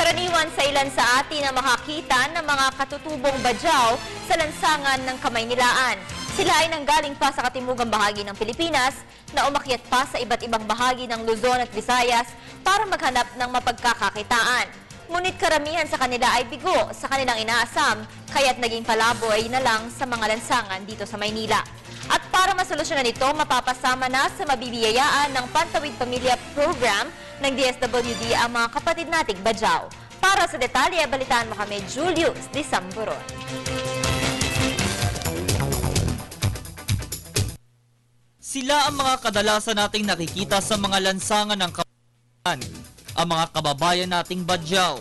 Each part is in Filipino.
Karaniwan sa ilan sa atin na makakita ng mga katutubong badyaw sa lansangan ng Kamaynilaan. Sila ay nanggaling pa sa katimugang bahagi ng Pilipinas na umakyat pa sa iba't ibang bahagi ng Luzon at Visayas para maghanap ng mapagkakakitaan. Ngunit karamihan sa kanila ay bigo sa kanilang inaasam, kaya't naging palaboy na lang sa mga lansangan dito sa Maynila. At para masolusyonan ito, mapapasama na sa mabibiyayaan ng Pantawid Pamilya Program ng DSWD ang mga kapatid nating badyaw. Para sa detalye, balitaan mo kami, Julius Disamburon. Sila ang mga kadalasan nating nakikita sa mga lansangan ng Kamaynilaan, ang mga kababayan nating badyaw.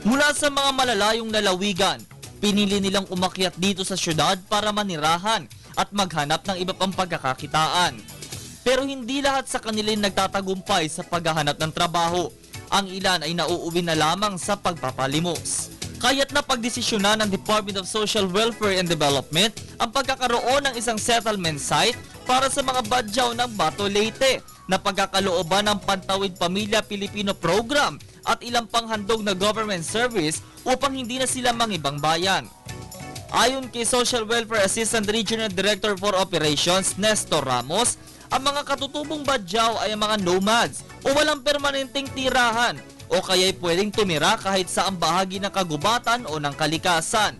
Mula sa mga malalayong lalawigan, pinili nilang umakyat dito sa syudad para manirahan at maghanap ng iba pang pagkakakitaan. Pero hindi lahat sa kanila nagtatagumpay sa paghahanap ng trabaho. Ang ilan ay nauuwi na lamang sa pagpapalimos. Kaya't napagdesisyonan ng Department of Social Welfare and Development ang pagkakaroon ng isang settlement site para sa mga badyaw ng Bato Leyte na pagkakalooban ng Pantawid Pamilya Pilipino Program at ilang panghandog na government service upang hindi na sila mangibang bayan. Ayon kay Social Welfare Assistant Regional Director for Operations, Nestor Ramos, ang mga katutubong badyaw ay ang mga nomads o walang permanenteng tirahan o kaya'y pwedeng tumira kahit saang bahagi ng kagubatan o ng kalikasan.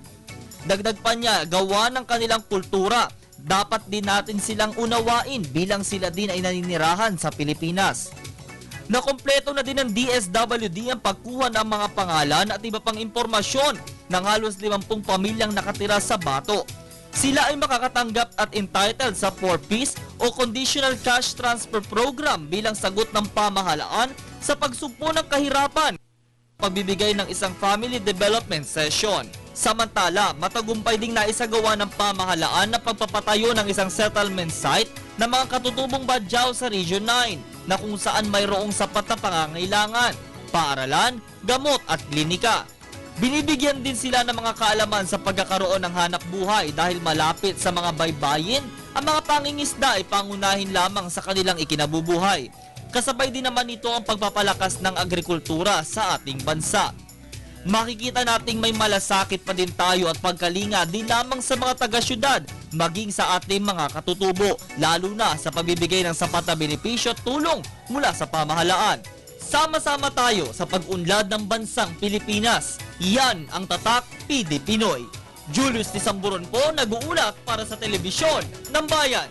Dagdag pa niya, gawa ng kanilang kultura, dapat din natin silang unawain bilang sila din ay naninirahan sa Pilipinas. Nakompleto na din ng DSWD ang pagkuha ng mga pangalan at iba pang impormasyon ng halos 50 pamilyang nakatira sa Bato. Sila ay makakatanggap at entitled sa 4-piece o Conditional Cash Transfer Program bilang sagot ng pamahalaan sa pagsugpo ng kahirapan, pagbibigay ng isang family development session. Samantala, matagumpay ding naisagawa ng pamahalaan na pagpapatayo ng isang settlement site ng mga katutubong badyaw sa Region 9 na kung saan mayroong sapat na pangangailangan, paaralan, gamot at klinika. Binibigyan din sila ng mga kaalaman sa pagkakaroon ng hanap buhay dahil malapit sa mga baybayin, ang mga pangingisda ay pangunahin lamang sa kanilang ikinabubuhay. Kasabay din naman ito ang pagpapalakas ng agrikultura sa ating bansa. Makikita nating may malasakit pa din tayo at pagkalinga din lamang sa mga taga-syudad, maging sa ating mga katutubo, lalo na sa pabibigay ng sapat na benepisyo at tulong mula sa pamahalaan. Sama-sama tayo sa pag-unlad ng bansang Pilipinas. Yan ang tatak PD Pinoy. Julius Disamburon po, nag-uulat para sa Telebisyon ng Bayan.